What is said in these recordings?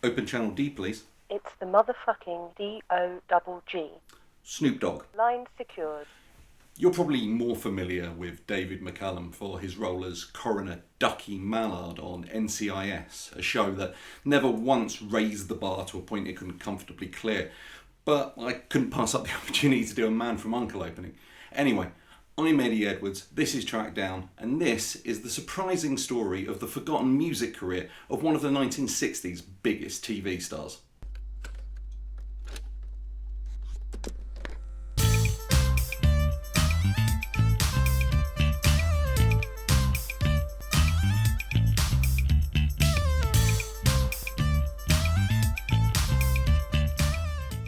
Open channel D, please. It's the motherfucking D-O-double-G. Snoop Dogg. Line secured. You're probably more familiar with David McCallum for his role as Coroner Ducky Mallard on NCIS, a show that never once raised the bar to a point it couldn't comfortably clear. But I couldn't pass up the opportunity to do a Man from U.N.C.L.E. opening. Anyway, I'm Eddie Edwards, this is Track Down, and this is the surprising story of the forgotten music career of one of the 1960s biggest TV stars.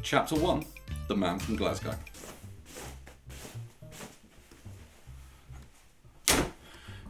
Chapter 1, The Man from Glasgow.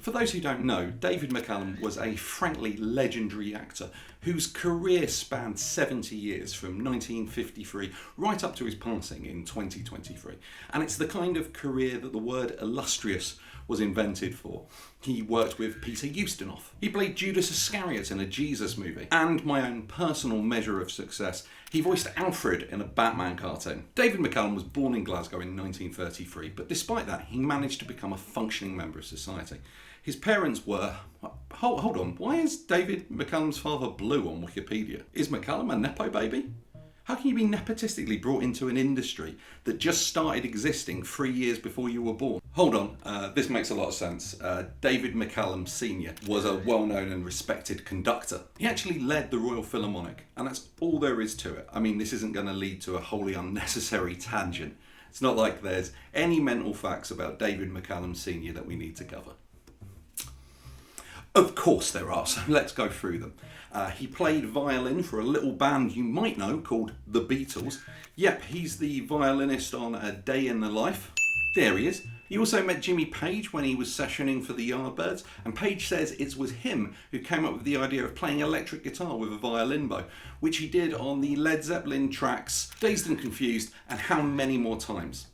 For those who don't know, David McCallum was a frankly legendary actor whose career spanned 70 years from 1953 right up to his passing in 2023. And it's the kind of career that the word illustrious was invented for. He worked with Peter Ustinov. He played Judas Iscariot in a Jesus movie. And my own personal measure of success, he voiced Alfred in a Batman cartoon. David McCallum was born in Glasgow in 1933, but despite that, he managed to become a functioning member of society. His parents were... Hold on, why is David McCallum's father blue on Wikipedia? Is McCallum a Nepo baby? How can you be nepotistically brought into an industry that just started existing 3 years before you were born? Hold on, this makes a lot of sense. David McCallum Sr. was a well-known and respected conductor. He actually led the Royal Philharmonic, and that's all there is to it. I mean, this isn't going to lead to a wholly unnecessary tangent. It's not like there's any mental facts about David McCallum Sr. that we need to cover. Of course there are, so let's go through them. He played violin for a little band you might know called The Beatles. Yep, he's the violinist on A Day in the Life. There he is. He also met Jimmy Page when he was sessioning for the Yardbirds, and Page says it was him who came up with the idea of playing electric guitar with a violin bow, which he did on the Led Zeppelin tracks Dazed and Confused and How Many More Times.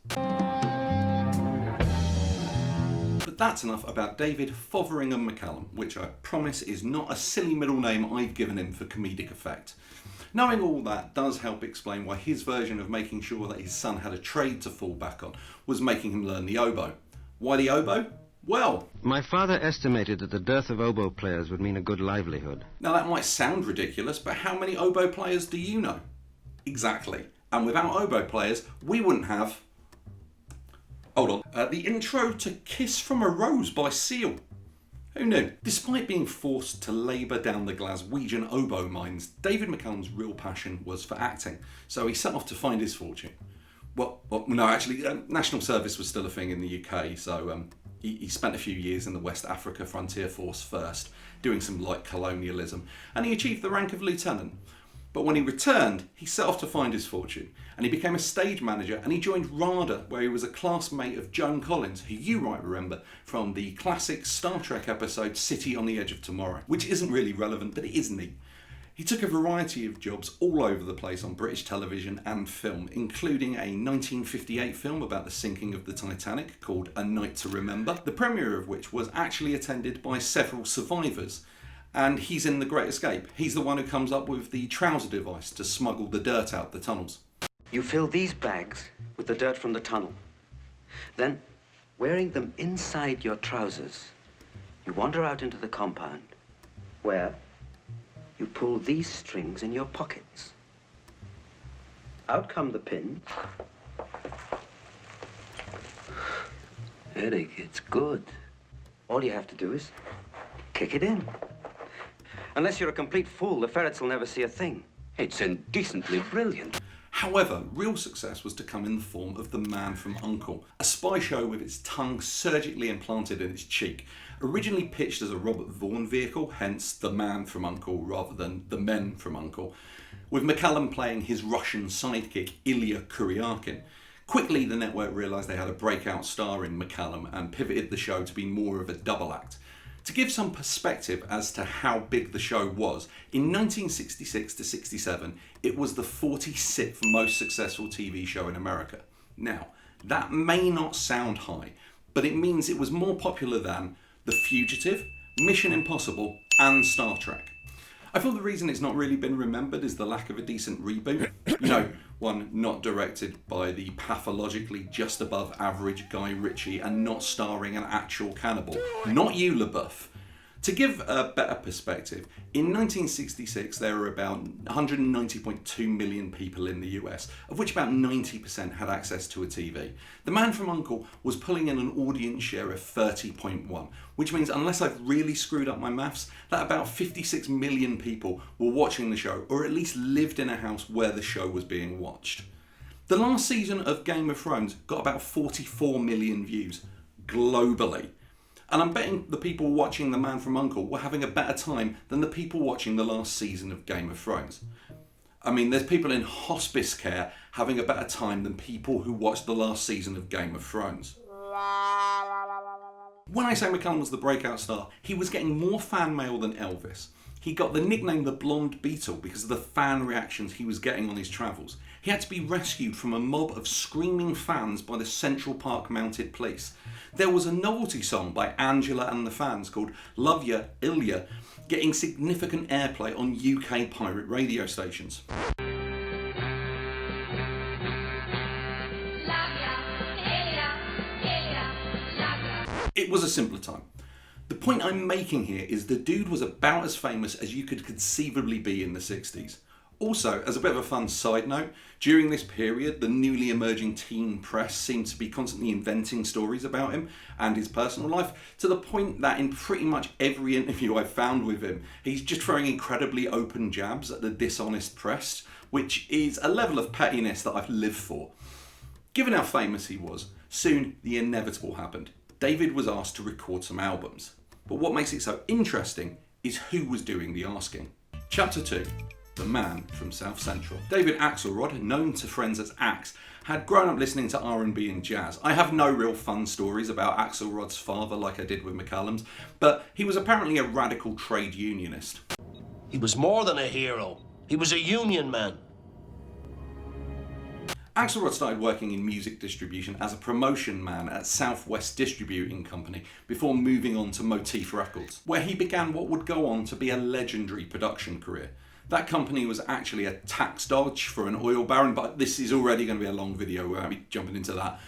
That's enough about David Fotheringham McCallum, which I promise is not a silly middle name I've given him for comedic effect. Knowing all that does help explain why his version of making sure that his son had a trade to fall back on was making him learn the oboe. Why the oboe? Well, my father estimated that the dearth of oboe players would mean a good livelihood. Now that might sound ridiculous, but how many oboe players do you know? Exactly. And without oboe players, we wouldn't have... Hold on. The intro to Kiss from a Rose by Seal. Who knew? Despite being forced to labour down the Glaswegian oboe mines, David McCallum's real passion was for acting, so he set off to find his fortune. National service was still a thing in the UK, so he spent a few years in the West Africa Frontier Force first, doing some light colonialism, and he achieved the rank of lieutenant. But when he returned, he set off to find his fortune, and he became a stage manager, and he joined RADA, where he was a classmate of Joan Collins, who you might remember from the classic Star Trek episode City on the Edge of Tomorrow, which isn't really relevant, but it is neat. He took a variety of jobs all over the place on British television and film, including a 1958 film about the sinking of the Titanic called A Night to Remember, the premiere of which was actually attended by several survivors. And he's in The Great Escape. He's the one who comes up with the trouser device to smuggle the dirt out the tunnels. You fill these bags with the dirt from the tunnel. Then, wearing them inside your trousers, you wander out into the compound, where you pull these strings in your pockets. Out come the pins. Eric, it's good. All you have to do is kick it in. Unless you're a complete fool, the ferrets will never see a thing. It's indecently brilliant. However, real success was to come in the form of The Man from U.N.C.L.E., a spy show with its tongue surgically implanted in its cheek. Originally pitched as a Robert Vaughan vehicle, hence The Man from U.N.C.L.E. rather than The Men from U.N.C.L.E., with McCallum playing his Russian sidekick Ilya Kuryakin. Quickly, the network realised they had a breakout star in McCallum and pivoted the show to be more of a double act. To give some perspective as to how big the show was, in 1966 to 67, it was the 46th most successful TV show in America. Now, that may not sound high, but it means it was more popular than The Fugitive, Mission Impossible, and Star Trek. I feel the reason it's not really been remembered is the lack of a decent reboot. You know, one not directed by the pathologically just above average Guy Ritchie and not starring an actual cannibal. Not you, LaBeouf. To give a better perspective, in 1966 there were about 190.2 million people in the US, of which about 90% had access to a TV. The Man from U.N.C.L.E. was pulling in an audience share of 30.1, which means, unless I've really screwed up my maths, that about 56 million people were watching the show, or at least lived in a house where the show was being watched. The last season of Game of Thrones got about 44 million views, globally. And I'm betting the people watching The Man from U.N.C.L.E. were having a better time than the people watching the last season of Game of Thrones. I mean, there's people in hospice care having a better time than people who watched the last season of Game of Thrones. When I say McCallum was the breakout star, he was getting more fan mail than Elvis. He got the nickname the Blonde Beetle because of the fan reactions he was getting on his travels. He had to be rescued from a mob of screaming fans by the Central Park Mounted Police. There was a novelty song by Angela and the Fans called Love Ya, Ilya, getting significant airplay on UK pirate radio stations. It was a simpler time. The point I'm making here is the dude was about as famous as you could conceivably be in the 60s. Also, as a bit of a fun side note, during this period, the newly emerging teen press seemed to be constantly inventing stories about him and his personal life, to the point that in pretty much every interview I've found with him, he's just throwing incredibly open jabs at the dishonest press, which is a level of pettiness that I've lived for. Given how famous he was, soon the inevitable happened. David was asked to record some albums. But what makes it so interesting is who was doing the asking. Chapter 2. The Man from South Central. David Axelrod, known to friends as Axe, had grown up listening to R&B and jazz. I have no real fun stories about Axelrod's father like I did with McCallum's, but he was apparently a radical trade unionist. He was more than a hero. He was a union man. Axelrod started working in music distribution as a promotion man at Southwest Distributing Company before moving on to Motif Records, where he began what would go on to be a legendary production career. That company was actually a tax dodge for an oil baron, but this is already going to be a long video without me jumping into that.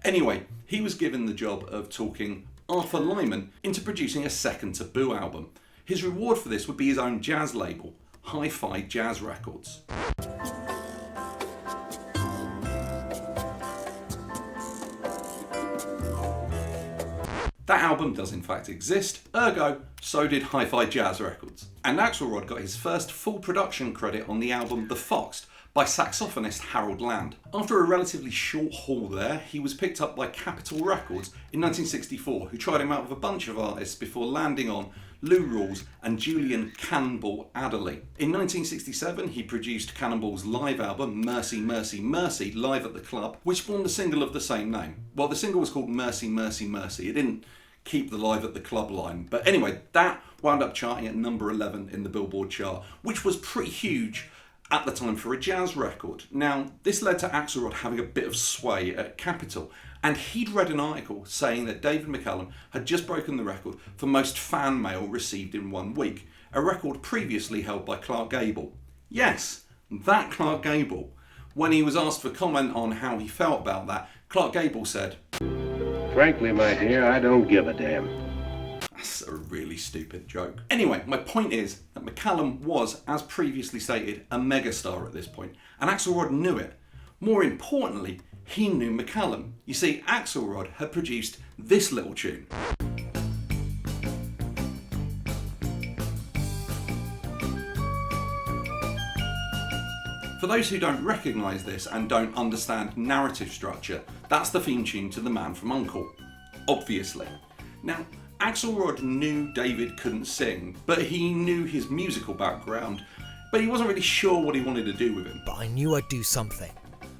Anyway, he was given the job of talking Arthur Lyman into producing a second Taboo album. His reward for this would be his own jazz label, Hi-Fi Jazz Records. That album does in fact exist, ergo, so did Hi-Fi Jazz Records. And Axelrod got his first full production credit on the album The Foxed by saxophonist Harold Land. After a relatively short haul there, he was picked up by Capitol Records in 1964, who tried him out with a bunch of artists before landing on Lou Rawls and Julian Cannonball Adderley. In 1967, he produced Cannonball's live album Mercy, Mercy, Mercy, live at the club, which spawned a single of the same name. Well, the single was called Mercy, Mercy, Mercy. It didn't keep the live at the club line. But anyway, that wound up charting at number 11 in the Billboard chart, which was pretty huge at the time for a jazz record. Now, this led to Axelrod having a bit of sway at Capitol, and he'd read an article saying that David McCallum had just broken the record for most fan mail received in 1 week, a record previously held by Clark Gable. Yes, that Clark Gable. When he was asked for comment on how he felt about that, Clark Gable said, "Frankly, my dear, I don't give a damn." That's a really stupid joke. Anyway, my point is that McCallum was, as previously stated, a megastar at this point, and Axelrod knew it. More importantly, he knew McCallum. You see, Axelrod had produced this little tune. For those who don't recognise this and don't understand narrative structure, that's the theme tune to The Man from U.N.C.L.E. Obviously. Now, Axelrod knew David couldn't sing, but he knew his musical background, but he wasn't really sure what he wanted to do with him. But I knew I'd do something.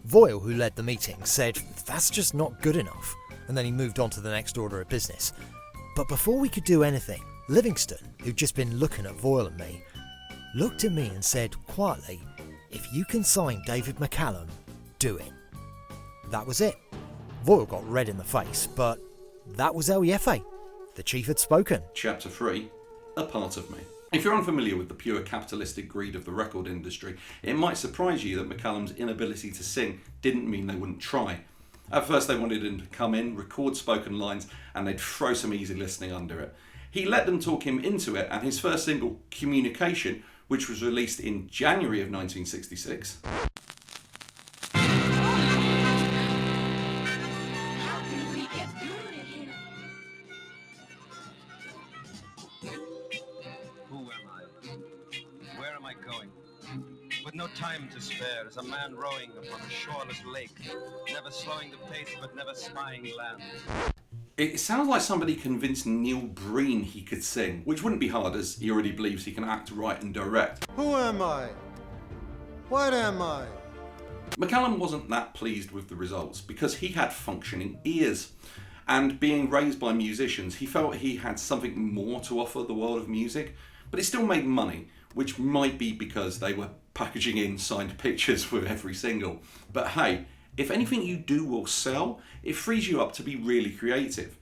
Voyle, who led the meeting, said, "That's just not good enough," and then he moved on to the next order of business. But before we could do anything, Livingston, who'd just been looking at Voyle and me, looked at me and said quietly, "If you can sign David McCallum, do it." That was it. Voyle got red in the face, but that was El Jefe. The chief had spoken. Chapter 3, A Part of Me. If you're unfamiliar with the pure capitalistic greed of the record industry, it might surprise you that McCallum's inability to sing didn't mean they wouldn't try. At first they wanted him to come in, record spoken lines, and they'd throw some easy listening under it. He let them talk him into it, and his first single, Communication, which was released in January of 1966... With no time to spare, as a man rowing upon a shoreless lake, never slowing the pace but never spying land. It sounds like somebody convinced Neil Breen he could sing, which wouldn't be hard as he already believes he can act, write and direct. Who am I? What am I? McCallum wasn't that pleased with the results because he had functioning ears. And being raised by musicians, he felt he had something more to offer the world of music, but it still made money, which might be because they were packaging in signed pictures with every single. But hey, if anything you do will sell, it frees you up to be really creative.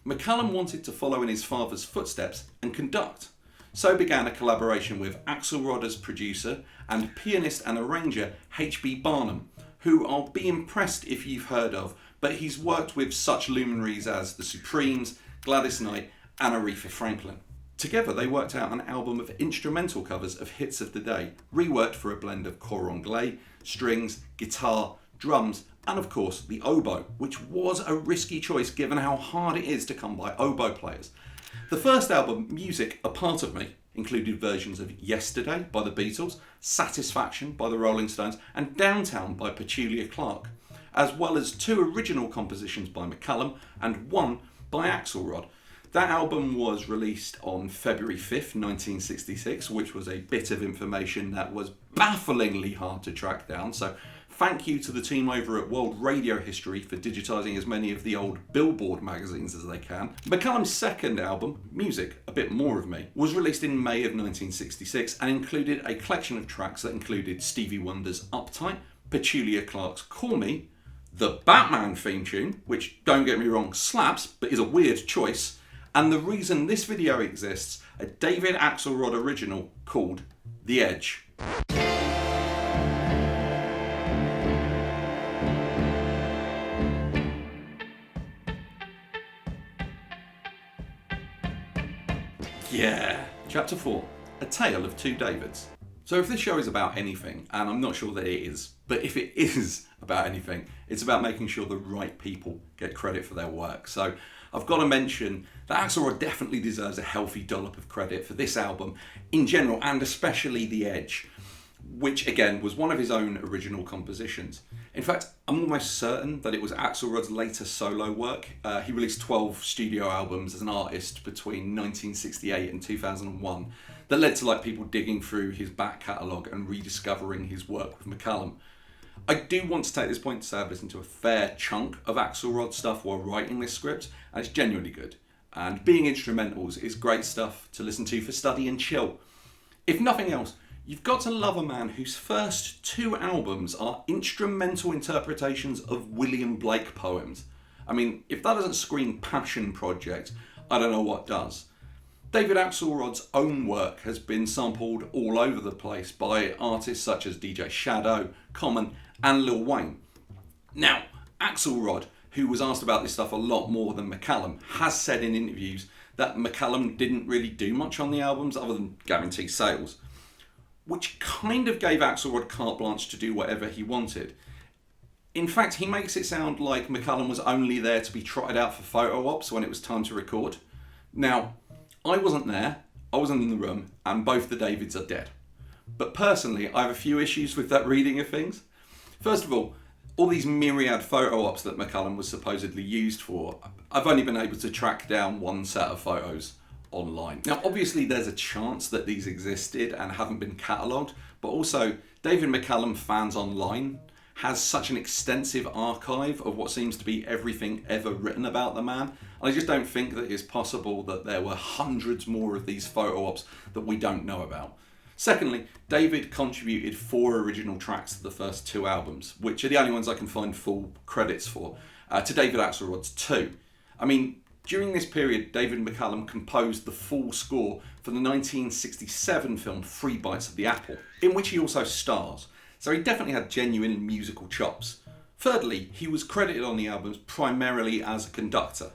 McCallum wanted to follow in his father's footsteps and conduct. So began a collaboration with Axelrod as producer and pianist and arranger H.B. Barnum, who I'll be impressed if you've heard of, but he's worked with such luminaries as The Supremes, Gladys Knight and Aretha Franklin. Together they worked out an album of instrumental covers of hits of the day, reworked for a blend of cor anglais, strings, guitar, drums, and of course the oboe, which was a risky choice given how hard it is to come by oboe players. The first album, Music, A Part of Me, included versions of Yesterday by the Beatles, Satisfaction by the Rolling Stones, and Downtown by Petula Clark, as well as 2 original compositions by McCallum and 1 by Axelrod. That album was released on February 5th, 1966, which was a bit of information that was bafflingly hard to track down, so thank you to the team over at World Radio History for digitising as many of the old Billboard magazines as they can. McCallum's second album, Music, A Bit More of Me, was released in May of 1966 and included a collection of tracks that included Stevie Wonder's Uptight, Petula Clark's Call Me, the Batman theme tune, which, don't get me wrong, slaps, but is a weird choice, and the reason this video exists, a David Axelrod original called The Edge. Yeah. Chapter 4, A Tale of Two Davids. So if this show is about anything, and I'm not sure that it is, but if it is about anything, it's about making sure the right people get credit for their work. So I've got to mention that Axelrod definitely deserves a healthy dollop of credit for this album in general, and especially The Edge, which again was one of his own original compositions. In fact, I'm almost certain that it was Axelrod's later solo work. He released 12 studio albums as an artist between 1968 and 2001 that led to people digging through his back catalogue and rediscovering his work with McCallum. I do want to take this point to say I've listened to a fair chunk of Axelrod stuff while writing this script, and it's genuinely good. And being instrumentals is great stuff to listen to for study and chill. If nothing else, you've got to love a man whose first 2 albums are instrumental interpretations of William Blake poems. I mean, if that doesn't scream passion project, I don't know what does. David Axelrod's own work has been sampled all over the place by artists such as DJ Shadow, Common and Lil Wayne. Now, Axelrod, who was asked about this stuff a lot more than McCallum, has said in interviews that McCallum didn't really do much on the albums other than guarantee sales, which kind of gave Axelrod carte blanche to do whatever he wanted. In fact, he makes it sound like McCallum was only there to be trotted out for photo ops when it was time to record. Now, I wasn't there, I wasn't in the room, and both the Davids are dead. But personally, I have a few issues with that reading of things. First of all these myriad photo ops that McCallum was supposedly used for, I've only been able to track down one set of photos online. Now, obviously there's a chance that these existed and haven't been catalogued, but also David McCallum Fans Online has such an extensive archive of what seems to be everything ever written about the man. And I just don't think that it's possible that there were hundreds more of these photo ops that we don't know about. Secondly, David contributed 4 original tracks to the first 2 albums, which are the only ones I can find full credits for, to David Axelrod's 2. I mean, During this period, David McCallum composed the full score for the 1967 film 3 Bites of the Apple, in which he also stars, so he definitely had genuine musical chops. Thirdly, he was credited on the albums primarily as a conductor.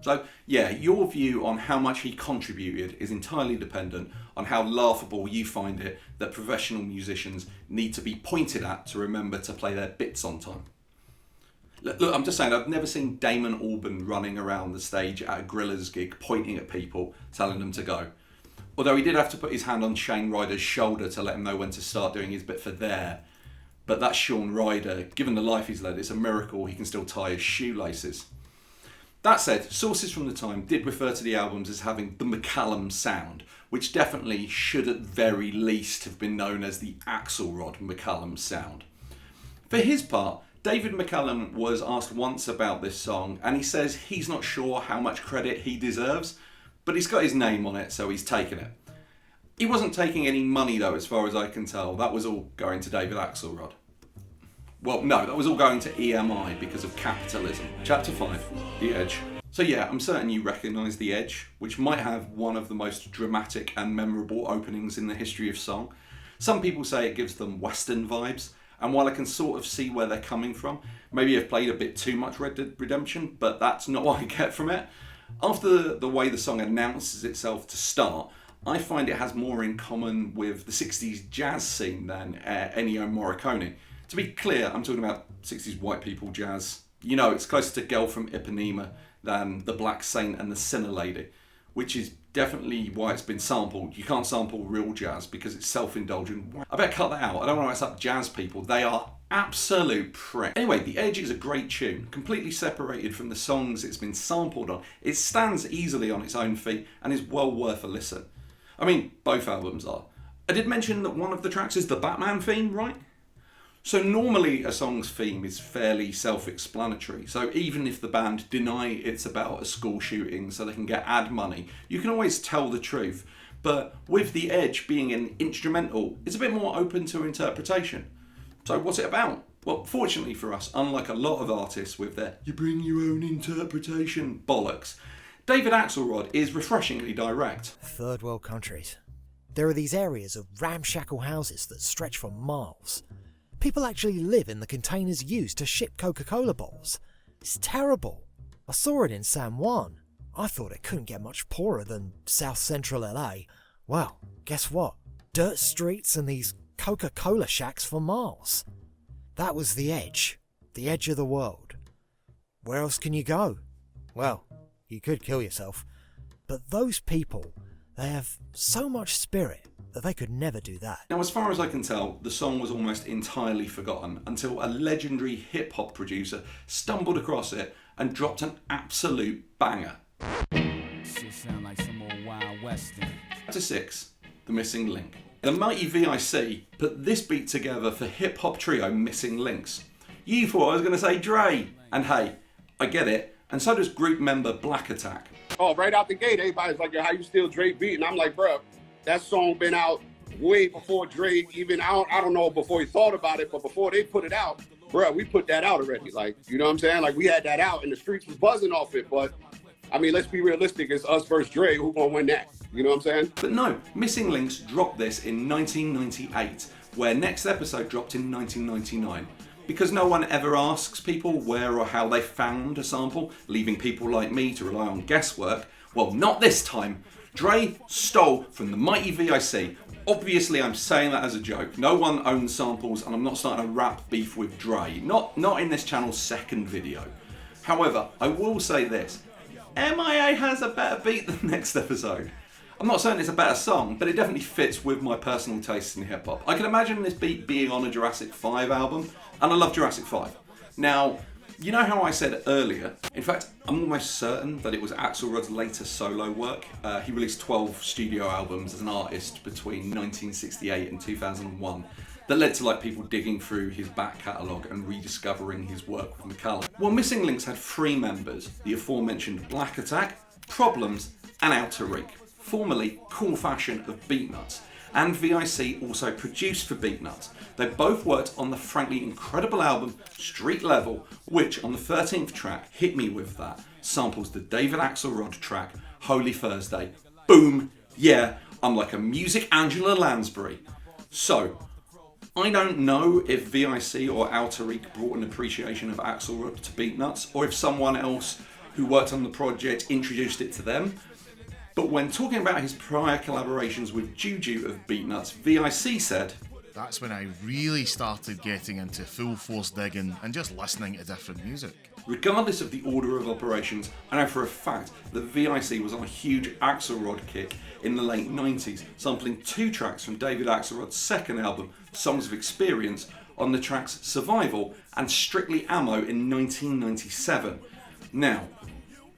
So yeah, your view on how much he contributed is entirely dependent on how laughable you find it that professional musicians need to be pointed at to remember to play their bits on time. Look, I'm just saying, I've never seen Damon Albarn running around the stage at a Gorillaz gig pointing at people, telling them to go. Although he did have to put his hand on Shane Ryder's shoulder to let him know when to start doing his bit for there. But that's Shaun Ryder. Given the life he's led, it's a miracle he can still tie his shoelaces. That said, sources from the time did refer to the albums as having the McCallum sound, which definitely should at very least have been known as the Axelrod McCallum sound. For his part, David McCallum was asked once about this song, and he says he's not sure how much credit he deserves, but he's got his name on it, so he's taken it. He wasn't taking any money though, as far as I can tell. That was all going to David Axelrod. Well, no, that was all going to EMI because of capitalism. Chapter 5, The Edge. So yeah, I'm certain you recognise The Edge, which might have one of the most dramatic and memorable openings in the history of song. Some people say it gives them Western vibes, and while I can sort of see where they're coming from, maybe I've played a bit too much Red Dead Redemption, but that's not what I get from it. After the way the song announces itself to start, I find it has more in common with the 60s jazz scene than Ennio Morricone. To be clear, I'm talking about 60s white people jazz. You know, it's closer to Girl from Ipanema than The Black Saint and the Sinner Lady, which is definitely why it's been sampled. You can't sample real jazz because it's self-indulgent. I better cut that out. I don't want to mess up jazz people. They are absolute prick. Anyway, The Edge is a great tune, completely separated from the songs it's been sampled on. It stands easily on its own feet and is well worth a listen. I mean, both albums are. I did mention that one of the tracks is the Batman theme, right? So normally a song's theme is fairly self-explanatory, so even if the band deny it's about a school shooting so they can get ad money, you can always tell the truth. But with The Edge being an instrumental, it's a bit more open to interpretation. So what's it about? Well, fortunately for us, unlike a lot of artists with their "you bring your own interpretation" bollocks, David Axelrod is refreshingly direct. Third world countries. There are these areas of ramshackle houses that stretch for miles. People actually live in the containers used to ship Coca-Cola bottles. It's terrible. I saw it in San Juan. I thought it couldn't get much poorer than South Central LA. Well, guess what? Dirt streets and these Coca-Cola shacks for miles. That was the edge of the world. Where else can you go? Well, you could kill yourself. But those people, they have so much spirit that they could never do that. Now, as far as I can tell, the song was almost entirely forgotten until a legendary hip-hop producer stumbled across it and dropped an absolute banger. Shit sound like some old Wild Western. Chapter 6, The Missing Link. The mighty V.I.C. put this beat together for hip-hop trio Missing Links. You thought I was going to say Dre, and hey, I get it, and so does group member Black Attack. Oh, right out the gate, everybody's like, how you still Dre beat? And I'm like, bro, that song been out way before Dre even out. I don't know before he thought about it, but before they put it out, bro, we put that out already. Like, you know what I'm saying? Like, we had that out and the streets was buzzing off it. But I mean, let's be realistic. It's us versus Dre. Who gonna win that? You know what I'm saying? But no, Missing Links dropped this in 1998, where Next Episode dropped in 1999. Because no one ever asks people where or how they found a sample, leaving people like me to rely on guesswork. Well, not this time. Dre stole from the mighty V.I.C. Obviously, I'm saying that as a joke. No one owns samples, and I'm not starting a rap beef with Dre. Not in this channel's second video. However, I will say this. MIA has a better beat than Next Episode. I'm not saying it's a better song, but it definitely fits with my personal tastes in hip-hop. I can imagine this beat being on a Jurassic 5 album, and I love Jurassic 5. Now, you know how I said earlier, in fact, I'm almost certain that it was Axelrod's later solo work. He released 12 studio albums as an artist between 1968 and 2001 that led to like people digging through his back catalogue and rediscovering his work with McCallum. Well, Missing Links had 3 members, the aforementioned Black Attack, Problems, and Outer Reek, formerly Cool Fashion of Beatnuts. and V.I.C. also produced for Beatnuts. They both worked on the frankly incredible album Street Level, which on the 13th track, Hit Me With That, samples the David Axelrod track Holy Thursday. Boom! Yeah, I'm like a music Angela Lansbury. So, I don't know if V.I.C. or Alterique brought an appreciation of Axelrod to Beatnuts, or if someone else who worked on the project introduced it to them. But when talking about his prior collaborations with Juju of Beatnuts, V.I.C. said, "That's when I really started getting into full force digging and just listening to different music." Regardless of the order of operations, I know for a fact that V.I.C. was on a huge Axelrod kick in the late 90s, sampling 2 tracks from David Axelrod's second album, Songs of Experience, on the tracks Survival and Strictly Ammo in 1997. Now,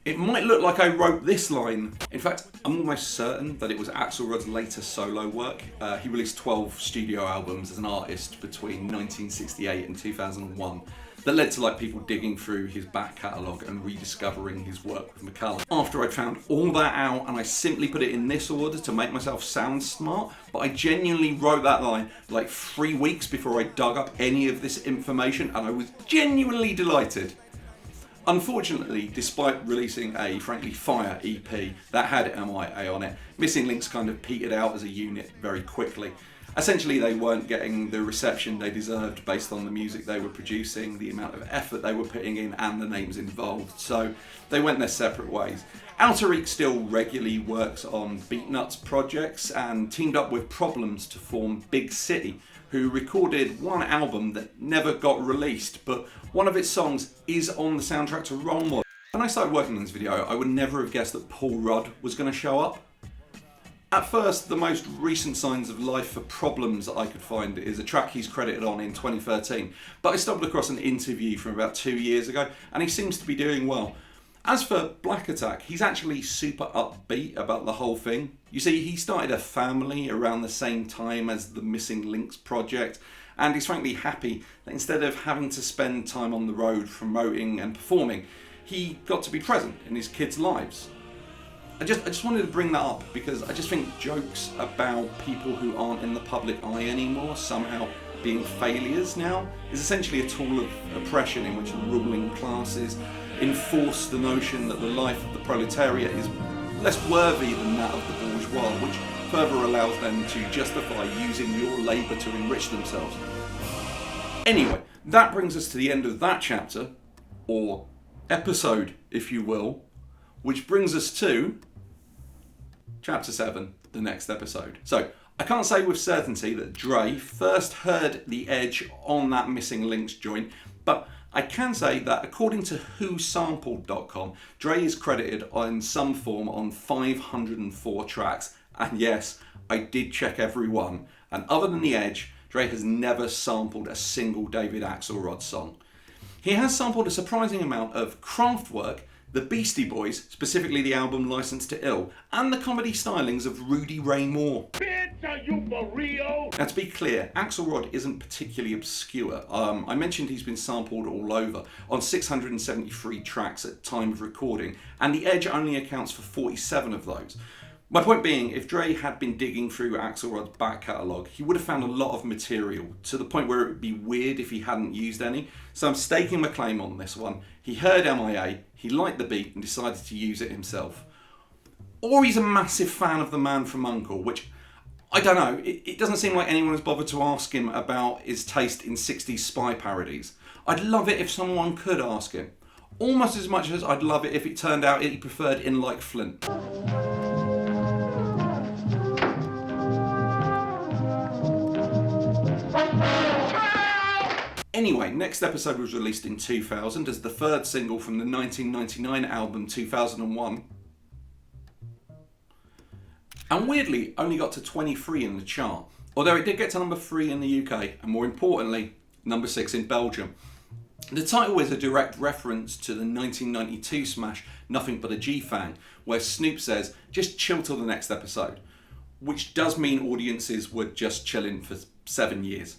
it might look like I wrote this line. In fact, I'm almost certain that it was Axelrod's later solo work. He released 12 studio albums as an artist between 1968 and 2001 that led to people digging through his back catalogue and rediscovering his work with McCallum. After I'd found all that out, and I simply put it in this order to make myself sound smart, but I genuinely wrote that line 3 weeks before I dug up any of this information, and I was genuinely delighted. Unfortunately, despite releasing a frankly fire EP that had MIA on it, Missing Links kind of petered out as a unit very quickly. Essentially, they weren't getting the reception they deserved based on the music they were producing, the amount of effort they were putting in, and the names involved, so they went their separate ways. Alterique still regularly works on Beatnuts projects and teamed up with Problems to form Big City, who recorded one album that never got released, but one of its songs is on the soundtrack to Role Model. When I started working on this video, I would never have guessed that Paul Rudd was going to show up. At first, the most recent signs of life for Problems that I could find is a track he's credited on in 2013, but I stumbled across an interview from about 2 years ago, and he seems to be doing well. As for Black Attack, he's actually super upbeat about the whole thing. You see, he started a family around the same time as the Missing Links project, and he's frankly happy that instead of having to spend time on the road promoting and performing, he got to be present in his kids' lives. I just wanted to bring that up because I just think jokes about people who aren't in the public eye anymore somehow being failures now is essentially a tool of oppression in which the ruling classes enforce the notion that the life of the proletariat is less worthy than that of the bourgeois, which further allows them to justify using your labour to enrich themselves. Anyway, that brings us to the end of that chapter, or episode, if you will, which brings us to Chapter 7, the next episode. So, I can't say with certainty that Dre first heard the Edge on that Missing Links joint, but I can say that according to whosampled.com, Dre is credited in some form on 504 tracks, and yes, I did check every one, and other than the Edge, Dre has never sampled a single David Axelrod song. He has sampled a surprising amount of Kraftwerk, the Beastie Boys, specifically the album Licensed to Ill, and the comedy stylings of Rudy Ray Moore. Bitch, are you for real? Now to be clear, Axelrod isn't particularly obscure. I mentioned he's been sampled all over, on 673 tracks at time of recording, and the Edge only accounts for 47 of those. My point being, if Dre had been digging through Axelrod's back catalogue, he would have found a lot of material, to the point where it would be weird if he hadn't used any. So I'm staking my claim on this one. He heard MIA, he liked the beat and decided to use it himself. Or he's a massive fan of The Man from U.N.C.L.E., which, I don't know, it doesn't seem like anyone has bothered to ask him about his taste in 60s spy parodies. I'd love it if someone could ask him. Almost as much as I'd love it if it turned out he preferred In Like Flint. Anyway, next episode was released in 2000 as the third single from the 1999 album 2001. And weirdly, only got to 23 in the chart. Although it did get to number 3 in the UK, and more importantly, number 6 in Belgium. The title is a direct reference to the 1992 smash Nothing But a G-Fang, where Snoop says, just chill till the next episode. Which does mean audiences were just chilling for 7 years.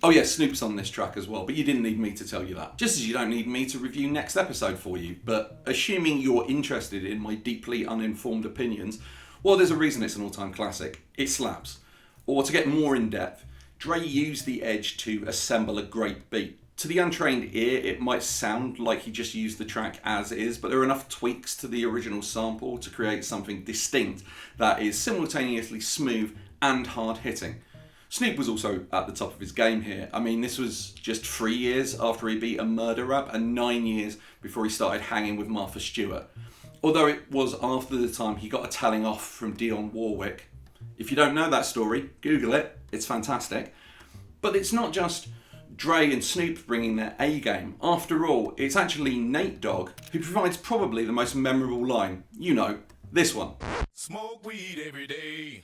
Oh yeah, Snoop's on this track as well, but you didn't need me to tell you that. Just as you don't need me to review next episode for you, but assuming you're interested in my deeply uninformed opinions, well, there's a reason it's an all-time classic. It slaps. Or to get more in depth, Dre used the Edge to assemble a great beat. To the untrained ear, it might sound like he just used the track as is, but there are enough tweaks to the original sample to create something distinct that is simultaneously smooth and hard-hitting. Snoop was also at the top of his game here. I mean, this was just 3 years after he beat a murder rap and 9 years before he started hanging with Martha Stewart. Although it was after the time he got a telling off from Dionne Warwick. If you don't know that story, Google it, it's fantastic. But it's not just Dre and Snoop bringing their A game. After all, it's actually Nate Dogg who provides probably the most memorable line. You know, this one. Smoke weed every day.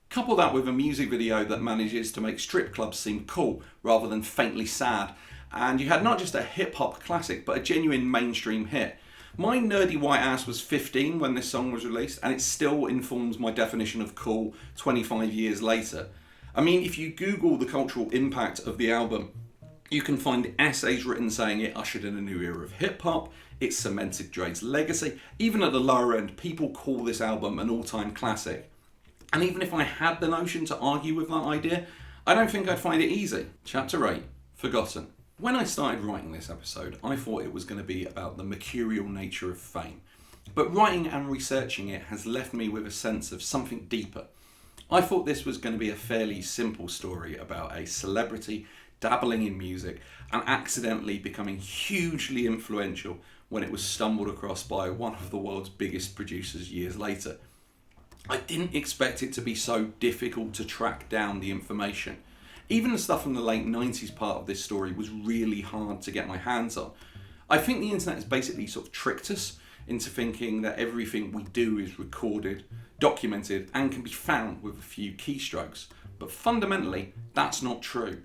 Couple that with a music video that manages to make strip clubs seem cool rather than faintly sad, and you had not just a hip-hop classic but a genuine mainstream hit. My nerdy white ass was 15 when this song was released, and it still informs my definition of cool 25 years later. I mean, if you Google the cultural impact of the album, you can find essays written saying it ushered in a new era of hip-hop, it cemented Dre's legacy. Even at the lower end, people call this album an all-time classic. And even if I had the notion to argue with that idea, I don't think I'd find it easy. Chapter 8, Forgotten. When I started writing this episode, I thought it was going to be about the mercurial nature of fame. But writing and researching it has left me with a sense of something deeper. I thought this was going to be a fairly simple story about a celebrity dabbling in music and accidentally becoming hugely influential when it was stumbled across by one of the world's biggest producers years later. I didn't expect it to be so difficult to track down the information. Even the stuff from the late 90s part of this story was really hard to get my hands on. I think the internet has basically sort of tricked us into thinking that everything we do is recorded, documented, and can be found with a few keystrokes. But fundamentally, that's not true.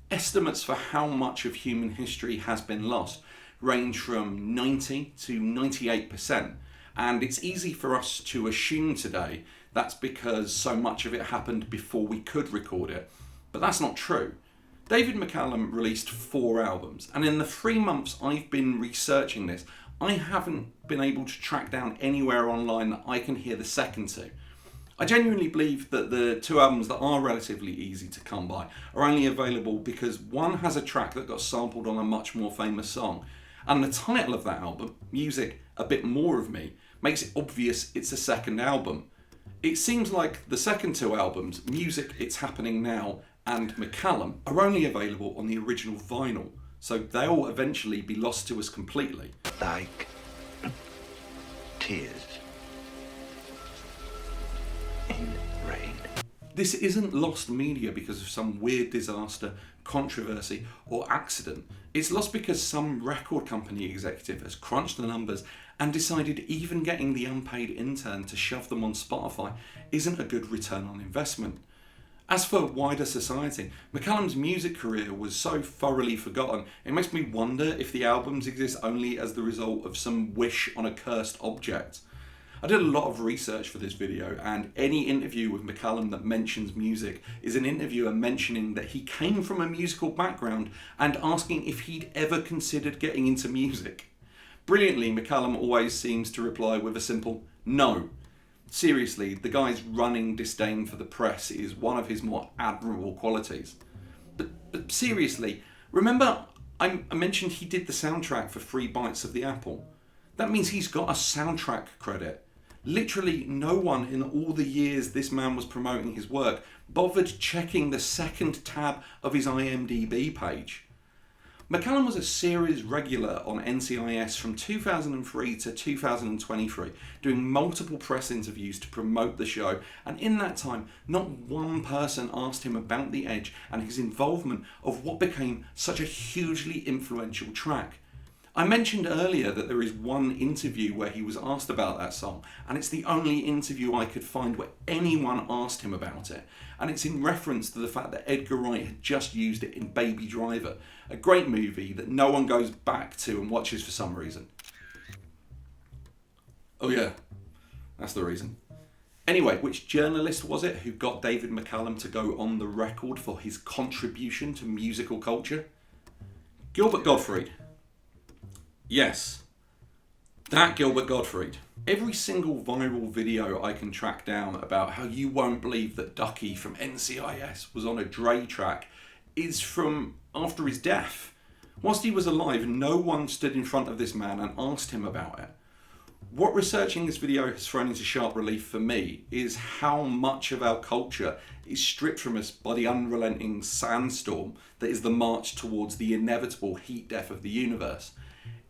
Estimates for how much of human history has been lost range from 90 to 98%. And it's easy for us to assume today that's because so much of it happened before we could record it. But that's not true. David McCallum released 4 albums, and in the 3 months I've been researching this, I haven't been able to track down anywhere online that I can hear the second 2. I genuinely believe that the 2 albums that are relatively easy to come by are only available because one has a track that got sampled on a much more famous song, and the title of that album, Music, A Bit More of Me, makes it obvious it's a second album. It seems like the second 2 albums, Music, It's Happening Now, and McCallum, are only available on the original vinyl, so they'll eventually be lost to us completely. Like tears in rain. This isn't lost media because of some weird disaster, controversy, or accident. It's lost because some record company executive has crunched the numbers and decided even getting the unpaid intern to shove them on Spotify isn't a good return on investment. As for wider society, McCallum's music career was so thoroughly forgotten, it makes me wonder if the albums exist only as the result of some wish on a cursed object. I did a lot of research for this video, and any interview with McCallum that mentions music is an interviewer mentioning that he came from a musical background and asking if he'd ever considered getting into music. Brilliantly, McCallum always seems to reply with a simple no. Seriously, the guy's running disdain for the press is one of his more admirable qualities. But seriously, remember I mentioned he did the soundtrack for 3 Bites of the Apple? That means he's got a soundtrack credit. Literally no one in all the years this man was promoting his work bothered checking the second tab of his IMDb page. McCallum was a series regular on NCIS from 2003 to 2023, doing multiple press interviews to promote the show, and in that time, not one person asked him about The Edge and his involvement of what became such a hugely influential track. I mentioned earlier that there is one interview where he was asked about that song, and it's the only interview I could find where anyone asked him about it, and it's in reference to the fact that Edgar Wright had just used it in Baby Driver, a great movie that no one goes back to and watches for some reason. Oh yeah, that's the reason. Anyway, which journalist was it who got David McCallum to go on the record for his contribution to musical culture? Gilbert Gottfried. Yes. That Gilbert Gottfried. Every single viral video I can track down about how you won't believe that Ducky from NCIS was on a Dre track is from after his death. Whilst he was alive, no one stood in front of this man and asked him about it. What researching this video has thrown into sharp relief for me is how much of our culture is stripped from us by the unrelenting sandstorm that is the march towards the inevitable heat death of the universe.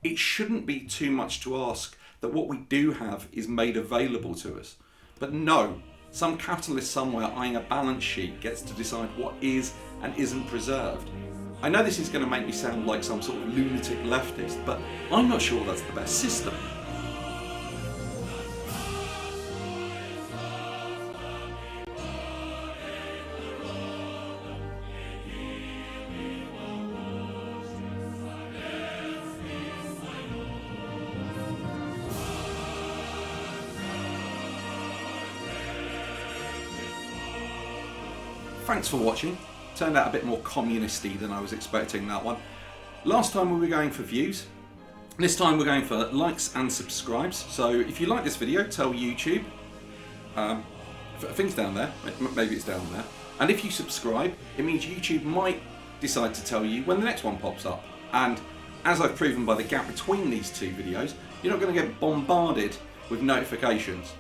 It shouldn't be too much to ask that what we do have is made available to us. But no, some capitalist somewhere eyeing a balance sheet gets to decide what is and isn't preserved. I know this is going to make me sound like some sort of lunatic leftist, but I'm not sure that's the best system. Thanks for watching. Turned out a bit more communisty than I was expecting, that one. Last time we were going for views. This time we're going for likes and subscribes. So if you like this video, tell YouTube. I think it's down there. Maybe it's down there. And if you subscribe, it means YouTube might decide to tell you when the next one pops up. And as I've proven by the gap between these two videos, you're not going to get bombarded with notifications.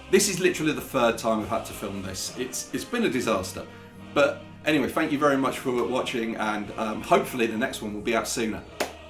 This is literally the third time I've had to film this. It's been a disaster. But anyway, thank you very much for watching, and hopefully the next one will be out sooner.